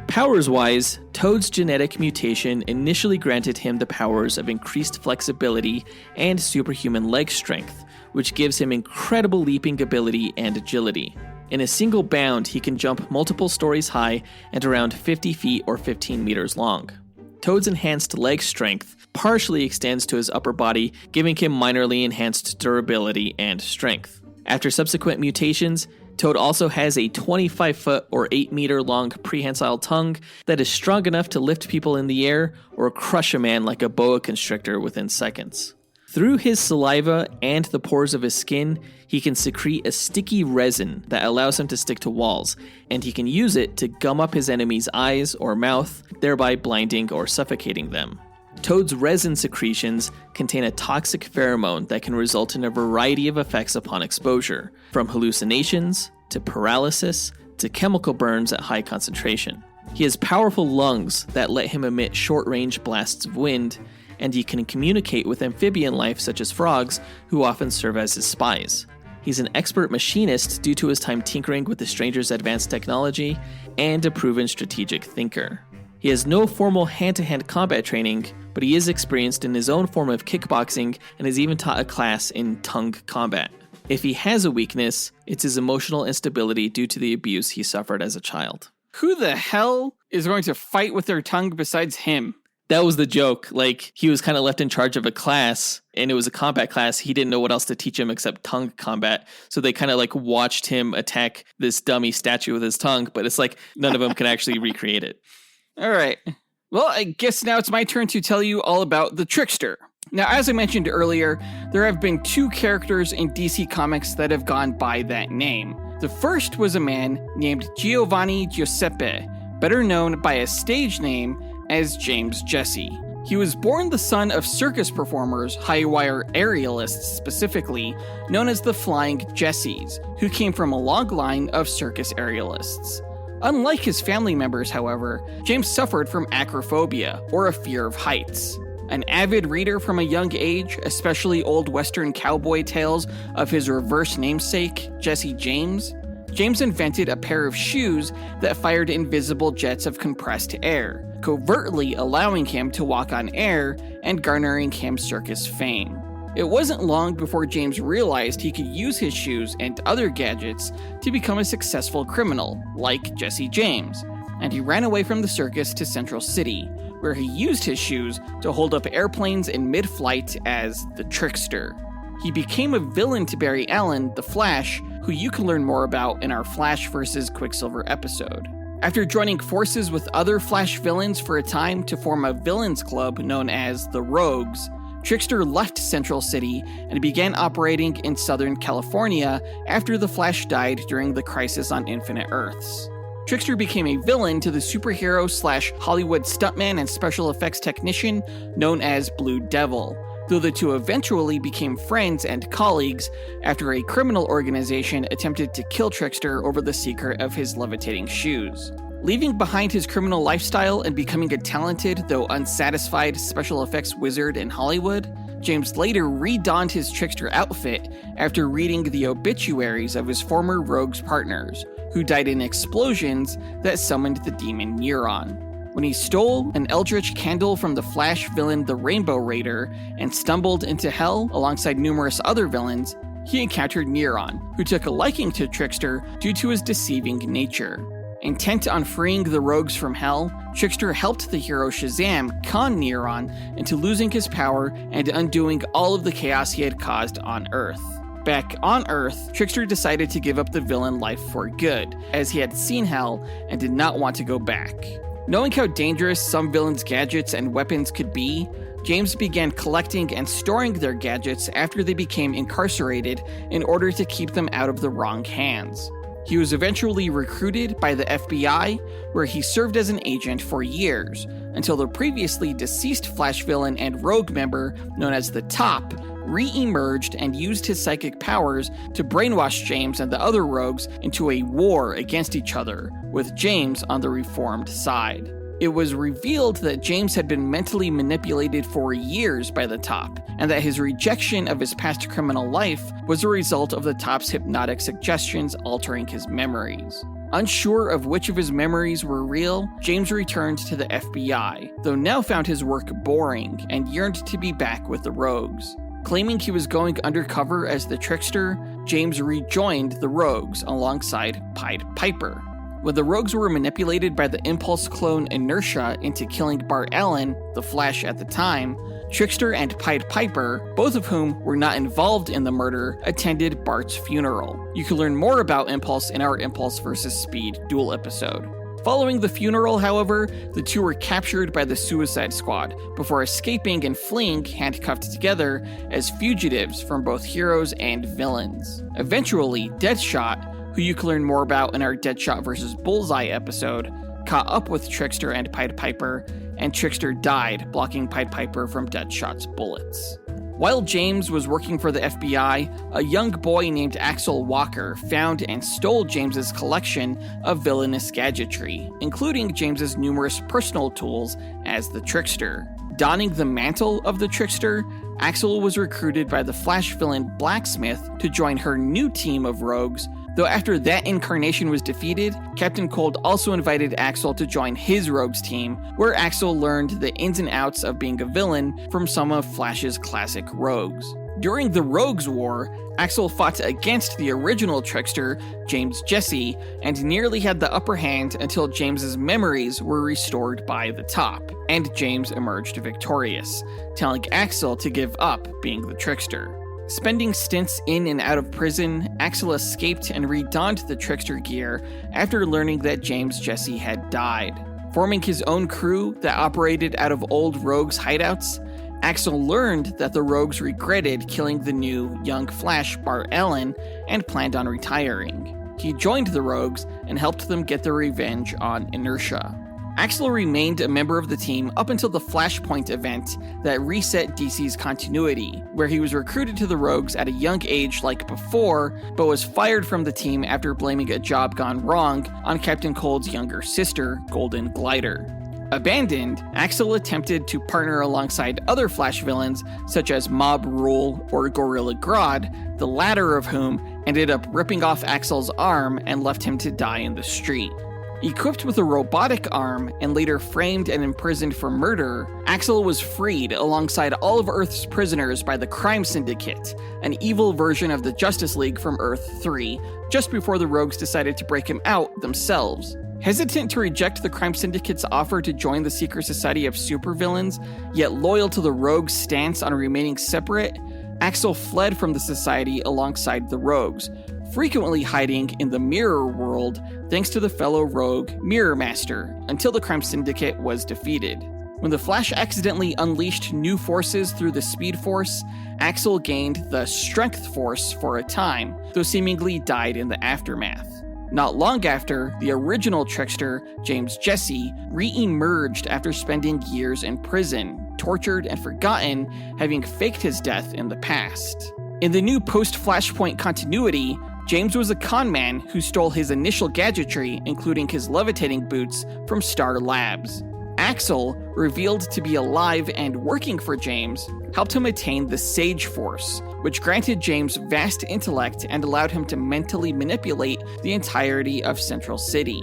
Speaker 1: Powers-wise, Toad's genetic mutation initially granted him the powers of increased flexibility and superhuman leg strength, which gives him incredible leaping ability and agility. In a single bound, he can jump multiple stories high and around 50 feet or 15 meters long. Toad's enhanced leg strength partially extends to his upper body, giving him minorly enhanced durability and strength. After subsequent mutations, Toad also has a 25-foot or 8-meter long prehensile tongue that is strong enough to lift people in the air or crush a man like a boa constrictor within seconds. Through his saliva and the pores of his skin, he can secrete a sticky resin that allows him to stick to walls, and he can use it to gum up his enemy's eyes or mouth, thereby blinding or suffocating them. Toad's resin secretions contain a toxic pheromone that can result in a variety of effects upon exposure, from hallucinations to paralysis to chemical burns at high concentration. He has powerful lungs that let him emit short-range blasts of wind, and he can communicate with amphibian life such as frogs, who often serve as his spies. He's an expert machinist due to his time tinkering with the Stranger's advanced technology, and a proven strategic thinker. He has no formal hand-to-hand combat training, but he is experienced in his own form of kickboxing and has even taught a class in tongue combat. If he has a weakness, it's his emotional instability due to the abuse he suffered as a child.
Speaker 2: Who the hell is going to fight with their tongue besides him?
Speaker 1: That was the joke. Like, he was kind of left in charge of a class, and it was a combat class. He didn't know what else to teach him except tongue combat. So they kind of like watched him attack this dummy statue with his tongue, but it's like none of them can actually recreate it.
Speaker 2: All right. Well, I guess now it's my turn to tell you all about the Trickster. Now, as I mentioned earlier, there have been 2 characters in DC Comics that have gone by that name. The first was a man named Giovanni Giuseppe, better known by a stage name as James Jesse. He was born the son of circus performers, high-wire aerialists specifically, known as the Flying Jessies, who came from a long line of circus aerialists. Unlike his family members, however, James suffered from acrophobia, or a fear of heights. An avid reader from a young age, especially old Western cowboy tales of his reverse namesake, Jesse James, James invented a pair of shoes that fired invisible jets of compressed air, covertly allowing him to walk on air and garnering him circus fame. It wasn't long before James realized he could use his shoes and other gadgets to become a successful criminal, like Jesse James, and he ran away from the circus to Central City, where he used his shoes to hold up airplanes in mid-flight as the Trickster. He became a villain to Barry Allen, the Flash, who you can learn more about in our Flash vs. Quicksilver episode. After joining forces with other Flash villains for a time to form a villains club known as the Rogues, Trickster left Central City and began operating in Southern California after the Flash died during the Crisis on Infinite Earths. Trickster became a villain to the superhero/Hollywood stuntman and special effects technician known as Blue Devil, though the two eventually became friends and colleagues after a criminal organization attempted to kill Trickster over the secret of his levitating shoes. Leaving behind his criminal lifestyle and becoming a talented, though unsatisfied, special effects wizard in Hollywood, James later re-donned his Trickster outfit after reading the obituaries of his former Rogues partners, who died in explosions that summoned the demon Neuron. When he stole an eldritch candle from the Flash villain the Rainbow Raider and stumbled into hell alongside numerous other villains, he encountered Neuron, who took a liking to Trickster due to his deceiving nature. Intent on freeing the Rogues from hell, Trickster helped the hero Shazam con Neuron into losing his power and undoing all of the chaos he had caused on Earth. Back on Earth, Trickster decided to give up the villain life for good, as he had seen hell and did not want to go back. Knowing how dangerous some villains' gadgets and weapons could be, James began collecting and storing their gadgets after they became incarcerated in order to keep them out of the wrong hands. He was eventually recruited by the FBI, where he served as an agent for years, until the previously deceased Flash villain and Rogue member, known as the Top, re-emerged and used his psychic powers to brainwash James and the other Rogues into a war against each other, with James on the reformed side. It was revealed that James had been mentally manipulated for years by the Top, and that his rejection of his past criminal life was a result of the Top's hypnotic suggestions altering his memories. Unsure of which of his memories were real, James returned to the FBI, though now found his work boring and yearned to be back with the Rogues. Claiming he was going undercover as the Trickster, James rejoined the Rogues alongside Pied Piper. When the Rogues were manipulated by the Impulse clone Inertia into killing Bart Allen, the Flash at the time, Trickster and Pied Piper, both of whom were not involved in the murder, attended Bart's funeral. You can learn more about Impulse in our Impulse vs. Speed Duel episode. Following the funeral, however, the two were captured by the Suicide Squad, before escaping and fleeing handcuffed together as fugitives from both heroes and villains. Eventually, Deadshot, who you can learn more about in our Deadshot vs. Bullseye episode, caught up with Trickster and Pied Piper, and Trickster died, blocking Pied Piper from Deadshot's bullets. While James was working for the FBI, a young boy named Axel Walker found and stole James's collection of villainous gadgetry, including James's numerous personal tools as the Trickster. Donning the mantle of the Trickster, Axel was recruited by the Flash villain Blacksmith to join her new team of rogues, though after that incarnation was defeated, Captain Cold also invited Axel to join his rogues team, where Axel learned the ins and outs of being a villain from some of Flash's classic rogues. During the Rogues War, Axel fought against the original Trickster, James Jesse, and nearly had the upper hand until James's memories were restored by the Top, and James emerged victorious, telling Axel to give up being the Trickster. Spending stints in and out of prison, Axel escaped and redonned the Trickster gear after learning that James Jesse had died. Forming his own crew that operated out of old Rogues' hideouts, Axel learned that the Rogues regretted killing the new young Flash Bart Allen and planned on retiring. He joined the Rogues and helped them get their revenge on Inertia. Axel remained a member of the team up until the Flashpoint event that reset DC's continuity, where he was recruited to the Rogues at a young age like before, but was fired from the team after blaming a job gone wrong on Captain Cold's younger sister, Golden Glider. Abandoned, Axel attempted to partner alongside other Flash villains such as Mob Rule or Gorilla Grodd, the latter of whom ended up ripping off Axel's arm and left him to die in the street. Equipped with a robotic arm and later framed and imprisoned for murder, Axel was freed alongside all of Earth's prisoners by the Crime Syndicate, an evil version of the Justice League from Earth 3, just before the Rogues decided to break him out themselves. Hesitant to reject the Crime Syndicate's offer to join the secret society of supervillains, yet loyal to the Rogues' stance on remaining separate, Axel fled from the society alongside the Rogues, frequently hiding in the Mirror World thanks to the fellow rogue Mirror Master, until the Crime Syndicate was defeated. When the Flash accidentally unleashed new forces through the Speed Force, Axel gained the Strength Force for a time, though seemingly died in the aftermath. Not long after, the original Trickster, James Jesse, re-emerged after spending years in prison, tortured and forgotten, having faked his death in the past. In the new post-Flashpoint continuity, James was a conman who stole his initial gadgetry, including his levitating boots, from Star Labs. Axel, revealed to be alive and working for James, helped him attain the Sage Force, which granted James vast intellect and allowed him to mentally manipulate the entirety of Central City.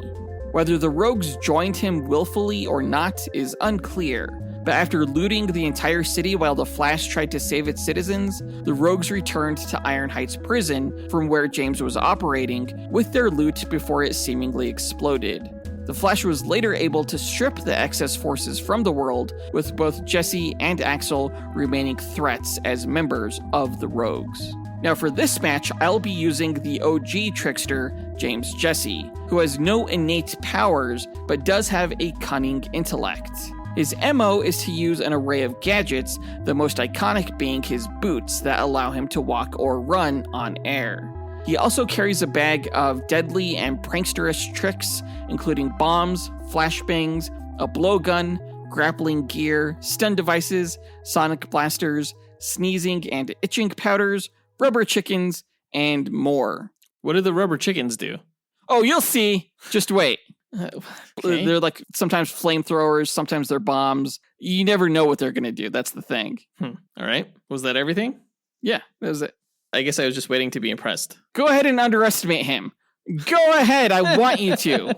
Speaker 2: Whether the Rogues joined him willfully or not is unclear, but after looting the entire city while the Flash tried to save its citizens, the Rogues returned to Iron Heights Prison, from where James was operating, with their loot before it seemingly exploded. The Flash was later able to strip the excess forces from the world, with both Jesse and Axel remaining threats as members of the Rogues. Now for this match, I'll be using the OG Trickster, James Jesse, who has no innate powers, but does have a cunning intellect. His MO is to use an array of gadgets, the most iconic being his boots that allow him to walk or run on air. He also carries a bag of deadly and pranksterish tricks, including bombs, flashbangs, a blowgun, grappling gear, stun devices, sonic blasters, sneezing and itching powders, rubber chickens, and more.
Speaker 1: What do the rubber chickens do?
Speaker 2: Oh, you'll see. Just wait.
Speaker 1: Okay.
Speaker 2: They're like sometimes flamethrowers, sometimes they're bombs. You never know what they're going to do. That's the thing.
Speaker 1: All right. Was that everything?
Speaker 2: Yeah, that was it.
Speaker 1: I guess I was just waiting to be impressed.
Speaker 2: Go ahead and underestimate him. Go ahead. I want you to.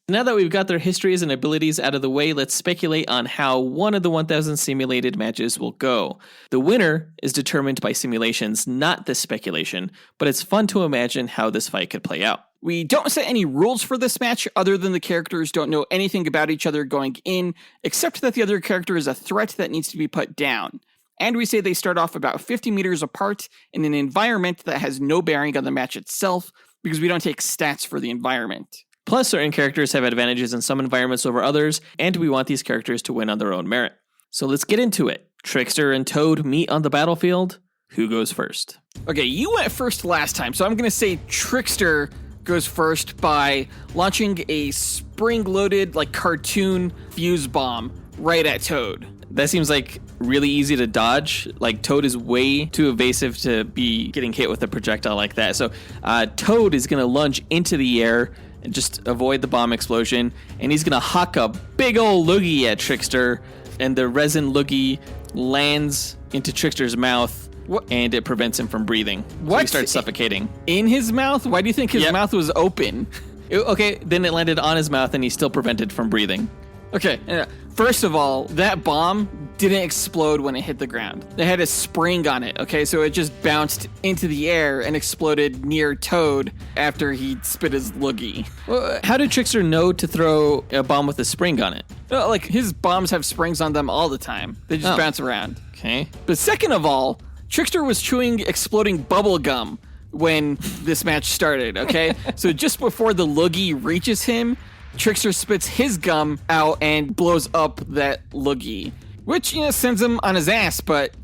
Speaker 1: Now that we've got their histories and abilities out of the way, let's speculate on how one of the 1,000 simulated matches will go. The winner is determined by simulations, not the speculation, but it's fun to imagine how this fight could play out.
Speaker 2: We don't set any rules for this match other than the characters don't know anything about each other going in, except that the other character is a threat that needs to be put down. And we say they start off about 50 meters apart in an environment that has no bearing on the match itself, because we don't take stats for the environment.
Speaker 1: Plus, certain characters have advantages in some environments over others, and we want these characters to win on their own merit. So let's get into it. Trickster and Toad meet on the battlefield. Who goes first?
Speaker 2: Okay, you went first last time, so I'm going to say Trickster goes first by launching a spring-loaded, like, cartoon fuse bomb right at Toad.
Speaker 1: That seems like really easy to dodge. Like, Toad is way too evasive to be getting hit with a projectile like that. So Toad is going to lunge into the air and just avoid the bomb explosion. And he's going to huck a big old loogie at Trickster. And the resin loogie lands into Trickster's mouth.
Speaker 2: What?
Speaker 1: And it prevents him from breathing. So
Speaker 2: What?
Speaker 1: he starts suffocating.
Speaker 2: In his mouth? Why do you think his
Speaker 1: Yep.
Speaker 2: mouth was open?
Speaker 1: Okay, then it landed on his mouth and he's still prevented from breathing.
Speaker 2: Okay, first of all, that bomb didn't explode when it hit the ground. It had a spring on it, okay? So it just bounced into the air and exploded near Toad after he spit his loogie.
Speaker 1: How did Trickster know to throw a bomb with a spring on it?
Speaker 2: Like, his bombs have springs on them all the time. They just bounce around.
Speaker 1: Okay.
Speaker 2: But second of all, Trickster was chewing exploding bubble gum when this match started, okay? So just before the loogie reaches him, Trickster spits his gum out and blows up that loogie, which, sends him on his ass, but,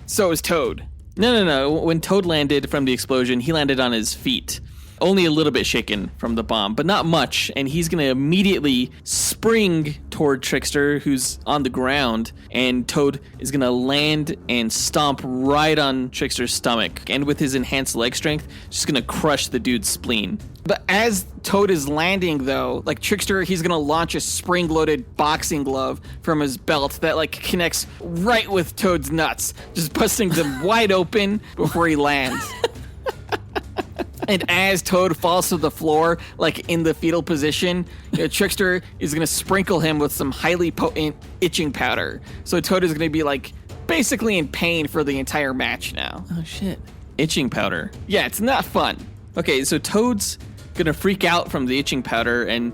Speaker 2: so is Toad.
Speaker 1: No. When Toad landed from the explosion, he landed on his feet. Only a little bit shaken from the bomb, but not much. And he's going to immediately spring toward Trickster, who's on the ground. And Toad is going to land and stomp right on Trickster's stomach. And with his enhanced leg strength, just going to crush the dude's spleen.
Speaker 2: But as Toad is landing, though, like Trickster, he's going to launch a spring-loaded boxing glove from his belt that, like, connects right with Toad's nuts, just busting them wide open before he lands. And as Toad falls to the floor, like in the fetal position, Trickster is going to sprinkle him with some highly potent itching powder. So Toad is going to be, like, basically in pain for the entire match now.
Speaker 1: Oh, shit. Itching powder.
Speaker 2: Yeah, it's not fun.
Speaker 1: Okay, so Toad's going to freak out from the itching powder, and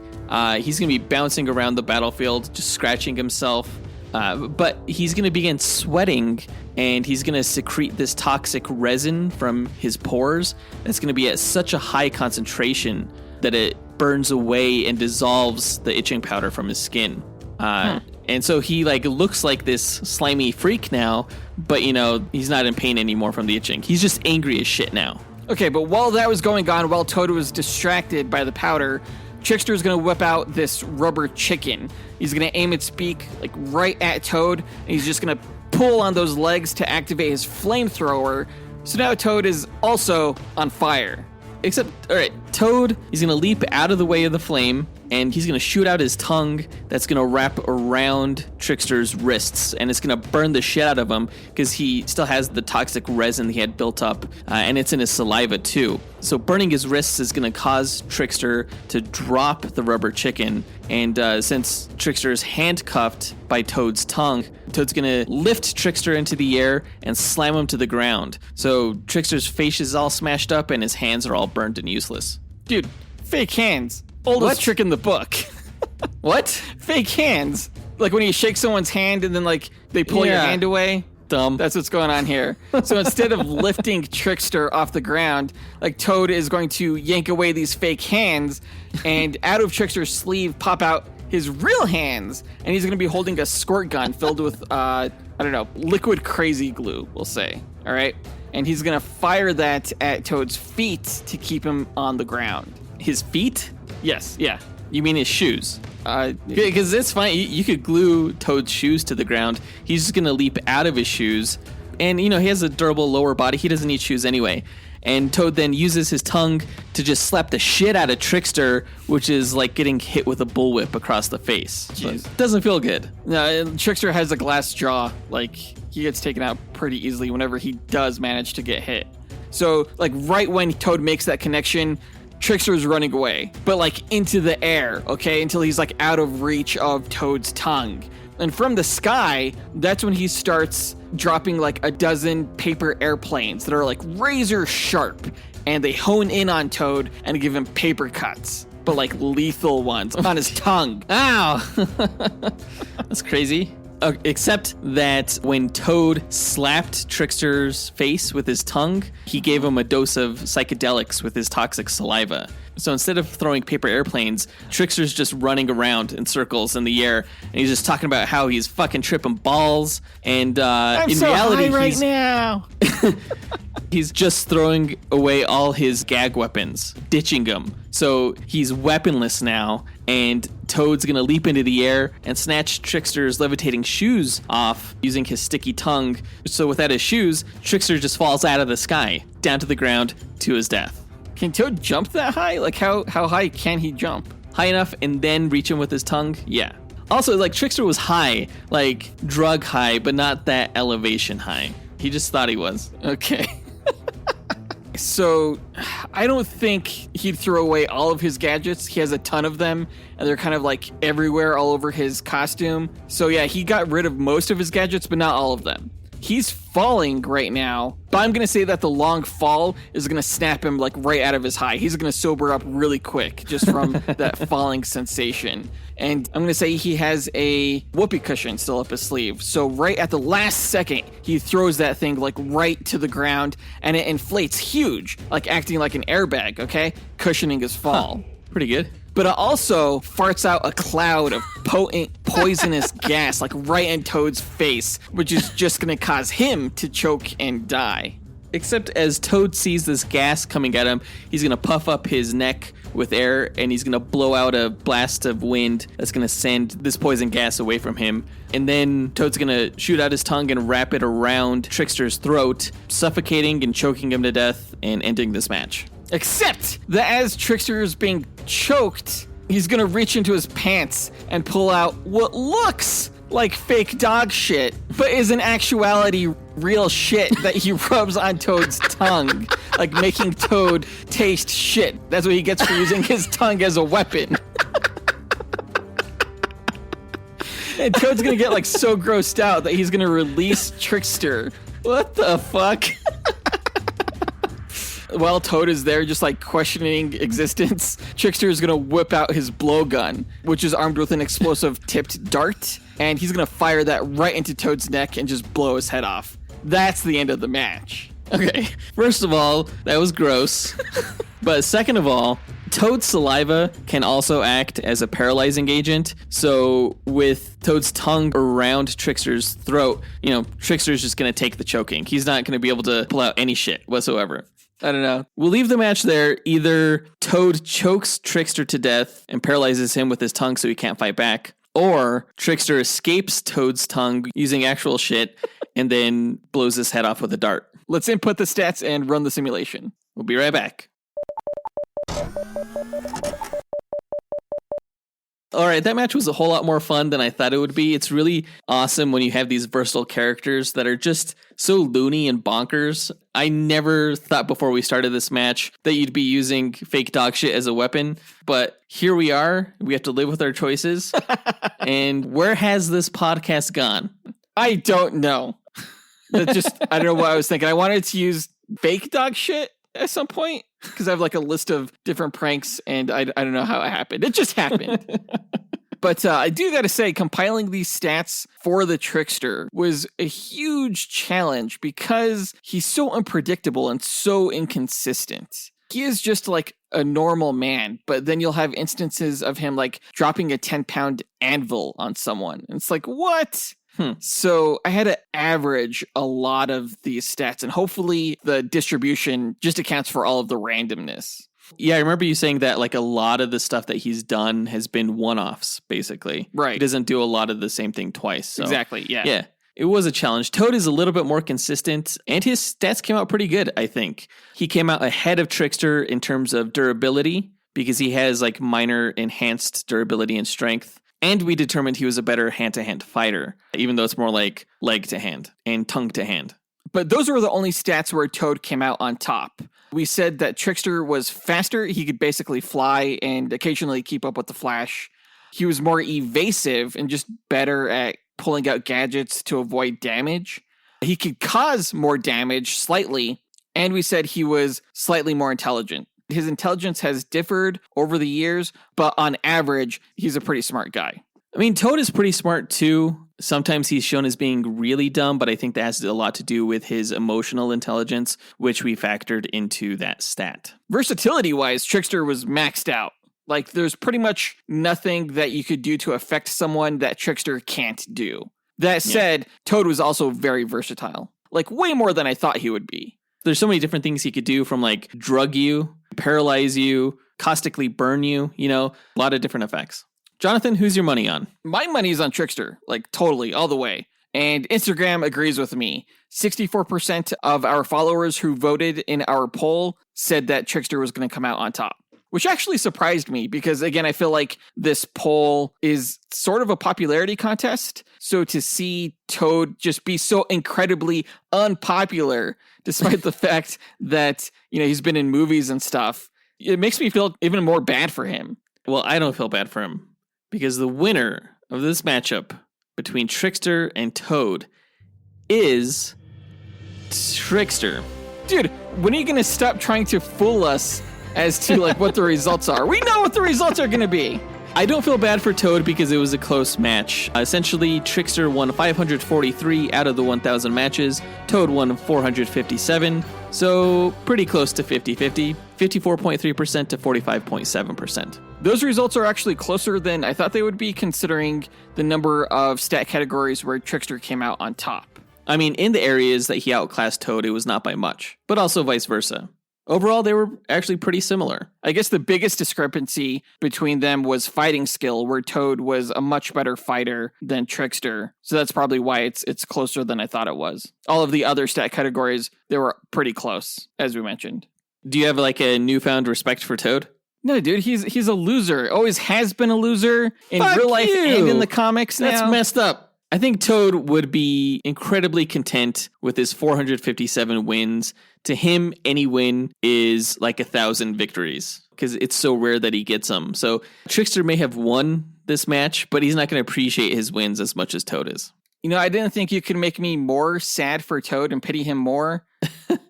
Speaker 1: he's going to be bouncing around the battlefield, just scratching himself. But he's going to begin sweating, and he's going to secrete this toxic resin from his pores that's going to be at such a high concentration that it burns away and dissolves the itching powder from his skin. And so he, like, looks like this slimy freak now, but, he's not in pain anymore from the itching. He's just angry as shit now.
Speaker 2: Okay, but while that was going on, while Toad was distracted by the powder, Trickster is going to whip out this rubber chicken. He's going to aim its beak, like, right at Toad, and he's just going to pull on those legs to activate his flamethrower. So now Toad is also on fire.
Speaker 1: Except, all right, Toad, he's going to leap out of the way of the flame, and he's going to shoot out his tongue that's going to wrap around Trickster's wrists, and it's going to burn the shit out of him because he still has the toxic resin he had built up, and it's in his saliva too. So burning his wrists is going to cause Trickster to drop the rubber chicken, and since Trickster is handcuffed by Toad's tongue, Toad's going to lift Trickster into the air and slam him to the ground. So Trickster's face is all smashed up and his hands are all burned and useless.
Speaker 2: Dude, fake hands. Oldest
Speaker 1: What?
Speaker 2: trick in the book.
Speaker 1: What?
Speaker 2: Fake hands. Like when you shake someone's hand and then, like, they pull your
Speaker 1: Yeah.
Speaker 2: hand away.
Speaker 1: Dumb.
Speaker 2: That's what's going on here. So instead of lifting Trickster off the ground, like, Toad is going to yank away these fake hands, and out of Trickster's sleeve pop out his real hands, and he's going to be holding a squirt gun filled with, liquid crazy glue, we'll say. All right? And he's going to fire that at Toad's feet to keep him on the ground.
Speaker 1: His feet?
Speaker 2: Yes, yeah.
Speaker 1: You mean his shoes? Because it's fine. You could glue Toad's shoes to the ground. He's just going to leap out of his shoes. And, he has a durable lower body. He doesn't need shoes anyway. And Toad then uses his tongue to just slap the shit out of Trickster, which is like getting hit with a bullwhip across the face.
Speaker 2: Jeez.
Speaker 1: Doesn't feel good.
Speaker 2: No, Trickster has a glass jaw. Like, he gets taken out pretty easily whenever he does manage to get hit. So, like, right when Toad makes that connection, Trickster's running away, but like into the air, okay, until he's like out of reach of Toad's tongue. And from the sky, that's when he starts dropping like a dozen paper airplanes that are like razor sharp, and they hone in on Toad and give him paper cuts, but like lethal ones on his tongue.
Speaker 1: Ow! That's crazy. Except that when Toad slapped Trickster's face with his tongue, he gave him a dose of psychedelics with his toxic saliva. So instead of throwing paper airplanes, Trickster's just running around in circles in the air, and he's just talking about how he's fucking tripping balls. And
Speaker 2: I'm
Speaker 1: in
Speaker 2: so
Speaker 1: reality,
Speaker 2: high right now.
Speaker 1: he's just throwing away all his gag weapons, ditching them. So he's weaponless now, and Toad's gonna leap into the air and snatch Trickster's levitating shoes off using his sticky tongue. So without his shoes, Trickster just falls out of the sky, down to the ground, to his death.
Speaker 2: Can Toad jump that high? Like, how high can he jump?
Speaker 1: High enough and then reach him with his tongue? Yeah. Also, like, Trickster was high, like drug high, but not that elevation high. He just thought he was.
Speaker 2: Okay. So, I don't think he'd throw away all of his gadgets. He has a ton of them, and they're kind of like everywhere all over his costume. So yeah, he got rid of most of his gadgets, but not all of them. He's falling right now, but I'm going to say that the long fall is going to snap him like right out of his high. He's going to sober up really quick just from that falling sensation. And I'm going to say he has a whoopee cushion still up his sleeve. So right at the last second, he throws that thing like right to the ground, and it inflates huge, like acting like an airbag, okay? Cushioning his fall.
Speaker 1: Pretty good.
Speaker 2: But it also farts out a cloud of potent, poisonous gas, like right in Toad's face, which is just going to cause him to choke and die.
Speaker 1: Except as Toad sees this gas coming at him, he's going to puff up his neck with air, and he's going to blow out a blast of wind that's going to send this poison gas away from him. And then Toad's going to shoot out his tongue and wrap it around Trickster's throat, suffocating and choking him to death and ending this match.
Speaker 2: Except that as Trickster is being choked, he's gonna reach into his pants and pull out what looks like fake dog shit, but is in actuality real shit that he rubs on Toad's tongue, like making Toad taste shit. That's what he gets for using his tongue as a weapon. And Toad's gonna get like so grossed out that he's gonna release Trickster. What the fuck? While Toad is there just like questioning existence, Trickster is going to whip out his blowgun, which is armed with an explosive tipped dart, and he's going to fire that right into Toad's neck and just blow his head off. That's the end of the match.
Speaker 1: Okay, first of all, that was gross. But second of all, Toad's saliva can also act as a paralyzing agent. So with Toad's tongue around Trickster's throat, you know, Trickster's just going to take the choking. He's not going to be able to pull out any shit whatsoever. I don't know. We'll leave the match there. Either Toad chokes Trickster to death and paralyzes him with his tongue so he can't fight back, or Trickster escapes Toad's tongue using actual shit and then blows his head off with a dart.
Speaker 2: Let's input the stats and run the simulation.
Speaker 1: We'll be right back. All right, that match was a whole lot more fun than I thought it would be. It's really awesome when you have these versatile characters that are just so loony and bonkers. I never thought before we started this match that you'd be using fake dog shit as a weapon, but here we are. We have to live with our choices. And where has this podcast gone?
Speaker 2: I don't know. I don't know what I was thinking. I wanted to use fake dog shit at some point because I have like a list of different pranks, and I don't know how it happened. It just happened. But I do got to say, compiling these stats for the Trickster was a huge challenge because he's so unpredictable and so inconsistent. He is just like a normal man, but then you'll have instances of him like dropping a 10-pound anvil on someone. And it's like, what? So I had to average a lot of these stats, and hopefully the distribution just accounts for all of the randomness.
Speaker 1: Yeah, I remember you saying that like a lot of the stuff that he's done has been one-offs, basically.
Speaker 2: Right.
Speaker 1: He doesn't do a lot of the same thing twice. So.
Speaker 2: Exactly, yeah.
Speaker 1: Yeah. It was a challenge. Toad is a little bit more consistent, and his stats came out pretty good, I think. He came out ahead of Trickster in terms of durability, because he has like minor enhanced durability and strength. And we determined he was a better hand-to-hand fighter, even though it's more like leg-to-hand and tongue-to-hand.
Speaker 2: But those were the only stats where Toad came out on top. We said that Trickster was faster. He could basically fly and occasionally keep up with the Flash. He was more evasive and just better at pulling out gadgets to avoid damage. He could cause more damage slightly, and we said he was slightly more intelligent. His intelligence has differed over the years, but on average, he's a pretty smart guy.
Speaker 1: I mean, Toad is pretty smart too. Sometimes he's shown as being really dumb, but I think that has a lot to do with his emotional intelligence, which we factored into that stat.
Speaker 2: Versatility-wise, Trickster was maxed out. Like, there's pretty much nothing that you could do to affect someone that Trickster can't do. That said, Toad was also very versatile. Like, way more than I thought he would be.
Speaker 1: There's so many different things he could do, from like drug you, paralyze you, caustically burn you, a lot of different effects. Jonathan, who's your money on?
Speaker 2: My money's on Trickster, like totally, all the way. And Instagram agrees with me. 64% of our followers who voted in our poll said that Trickster was going to come out on top. Which actually surprised me because, again, I feel like this poll is sort of a popularity contest. So to see Toad just be so incredibly unpopular, despite the fact that, he's been in movies and stuff, it makes me feel even more bad for him.
Speaker 1: Well, I don't feel bad for him because the winner of this matchup between Trickster and Toad is Trickster.
Speaker 2: Dude, when are you going to stop trying to fool us as to like what the results are? We know what the results are going to be.
Speaker 1: I don't feel bad for Toad because it was a close match. Essentially, Trickster won 543 out of the 1,000 matches. Toad won 457. So pretty close to 50-50. 54.3% to 45.7%.
Speaker 2: Those results are actually closer than I thought they would be, considering the number of stat categories where Trickster came out on top.
Speaker 1: I mean, in the areas that he outclassed Toad, it was not by much, but also vice versa. Overall, they were actually pretty similar.
Speaker 2: I guess the biggest discrepancy between them was fighting skill, where Toad was a much better fighter than Trickster. So that's probably why it's closer than I thought it was. All of the other stat categories, they were pretty close, as we mentioned.
Speaker 1: Do you have like a newfound respect for Toad?
Speaker 2: No, dude, he's a loser. Always has been a loser in real life and in the comics now.
Speaker 1: That's messed up. I think Toad would be incredibly content with his 457 wins. To him, any win is like 1,000 victories because it's so rare that he gets them. So Trickster may have won this match, but he's not going to appreciate his wins as much as Toad is.
Speaker 2: I didn't think you could make me more sad for Toad and pity him more.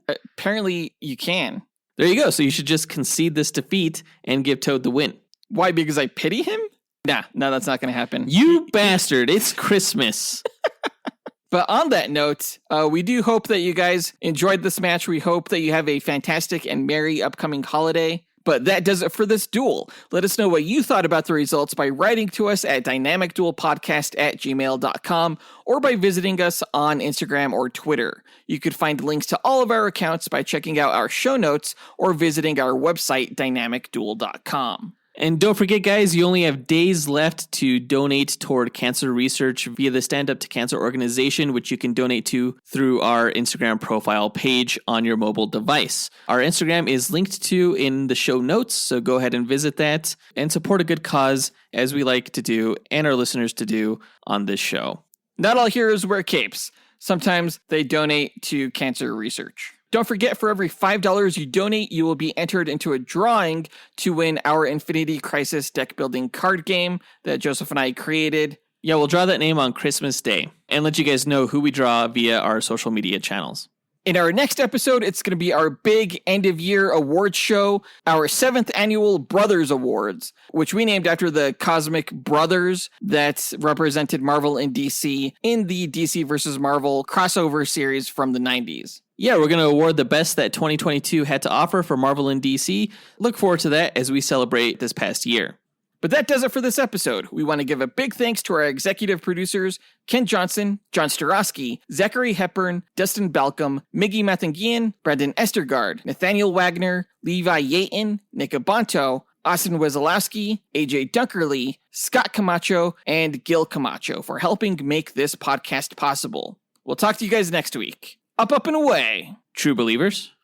Speaker 2: Apparently, you can.
Speaker 1: There you go. So you should just concede this defeat and give Toad the win.
Speaker 2: Why? Because I pity him? No, that's not going to happen.
Speaker 1: You bastard. It's Christmas.
Speaker 2: But on that note, we do hope that you guys enjoyed this match. We hope that you have a fantastic and merry upcoming holiday. But that does it for this duel. Let us know what you thought about the results by writing to us at dynamicduelpodcast@gmail.com or by visiting us on Instagram or Twitter. You could find links to all of our accounts by checking out our show notes or visiting our website, dynamicduel.com.
Speaker 1: And don't forget, guys, you only have days left to donate toward cancer research via the Stand Up to Cancer organization, which you can donate to through our Instagram profile page on your mobile device. Our Instagram is linked to in the show notes, so go ahead and visit that and support a good cause, as we like to do and our listeners to do on this show.
Speaker 2: Not all heroes wear capes. Sometimes they donate to cancer research. Don't forget, for every $5 you donate, you will be entered into a drawing to win our Infinity Crisis deck building card game that Joseph and I created.
Speaker 1: Yeah, we'll draw that name on Christmas Day and let you guys know who we draw via our social media channels.
Speaker 2: In our next episode, it's going to be our big end-of-year awards show, our 7th annual Brothers Awards, which we named after the cosmic brothers that represented Marvel and DC in the DC vs. Marvel crossover series from the 90s.
Speaker 1: Yeah, we're going to award the best that 2022 had to offer for Marvel and DC. Look forward to that as we celebrate this past year.
Speaker 2: But that does it for this episode. We want to give a big thanks to our executive producers, Ken Johnson, John Starosky, Zachary Hepburn, Dustyn Balcom, Miggy Matanguihan, Brendan Estergard, Nathaniel Wagner, Levi Yeaton, Nick Abanto, Austin Wesolowski, AJ Dunkerley, Scott Camacho, and Gil Camacho for helping make this podcast possible. We'll talk to you guys next week. Up, and away.
Speaker 1: True believers.